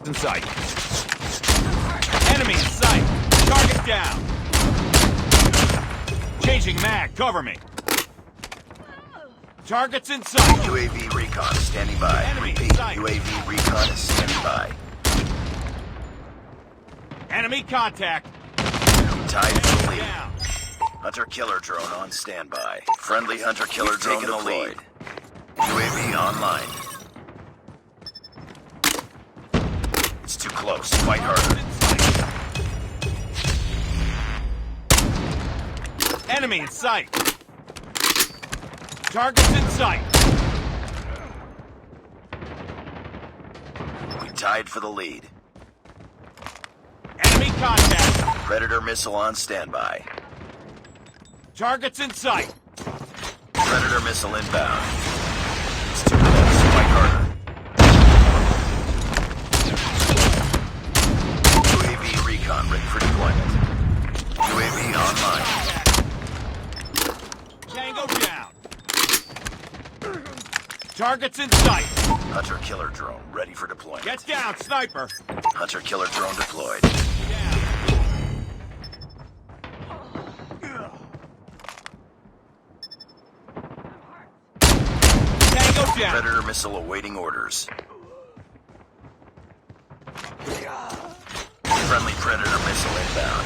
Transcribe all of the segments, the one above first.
In sight. Enemy in sight. Target down. Changing mag. Cover me. Target's in sight. UAV recon standing by. Enemy in Repeat. sight. UAV recon is standing by. Enemy contact. Tied for the lead. Down. Hunter-killer drone on standby. Friendly hunter-killer drone deployed. UAV online. It's too close. Fight harder. Enemy in sight. Target's in sight. We tied for the lead. Enemy contact. Predator missile on standby. Target's in sight. Predator missile inbound. It's too close. Fight harder. UAV recon ready for deployment. UAV online. Tango down. Target's in sight. Hunter-killer drone ready for deployment. Get down, sniper. Hunter-killer drone deployed. Down. Tango down. Predator missile awaiting orders. Friendly Predator missile inbound.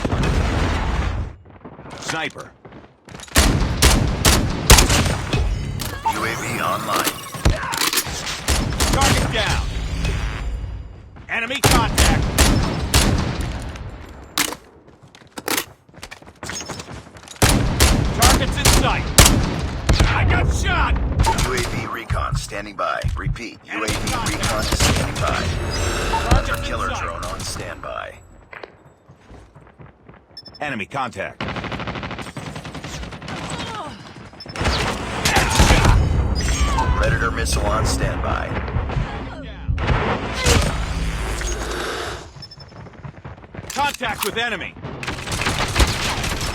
Sniper. UAV online. Target down. Enemy contact. Target's in sight. I got shot. UAV recon standing by. Repeat. UAV recon is standing by. Hunter-killer drone on standby. Enemy contact. Predator missile on standby. Contact with enemy.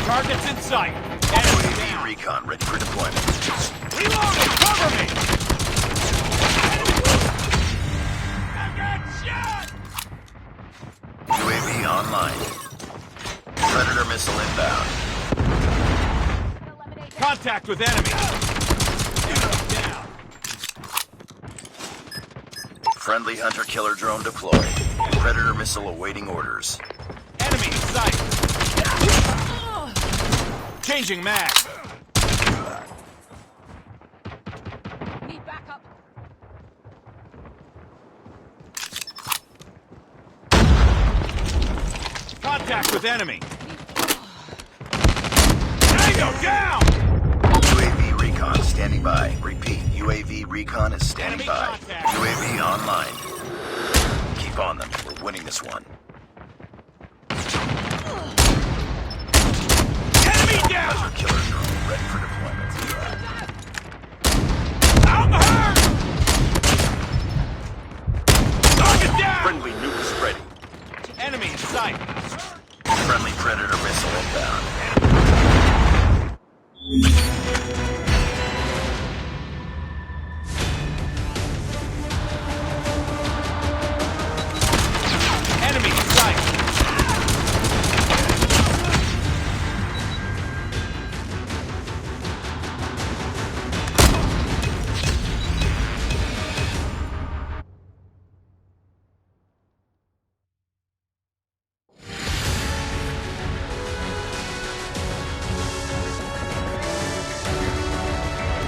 Target's in sight. Enemy UAV down. recon ready for deployment. Reloading. Cover me. I got shot. UAV online. Predator missile inbound. Contact with enemy. Down. Friendly hunter-killer drone deployed. Predator missile awaiting orders. Enemy in sight. Changing mag. Need backup. Contact with enemy. Tango down. UAV recon standing by. Repeat. UAV recon is standing Enemy by. contact. UAV online. Keep on them. We're winning this one. Enemy down. Hunter-killer drone ready for deployment. I'm hurt. Target down. Friendly nukes ready. Enemy in sight. Friendly Predator missile inbound. Enemy in sight.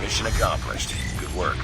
Mission accomplished. Good work.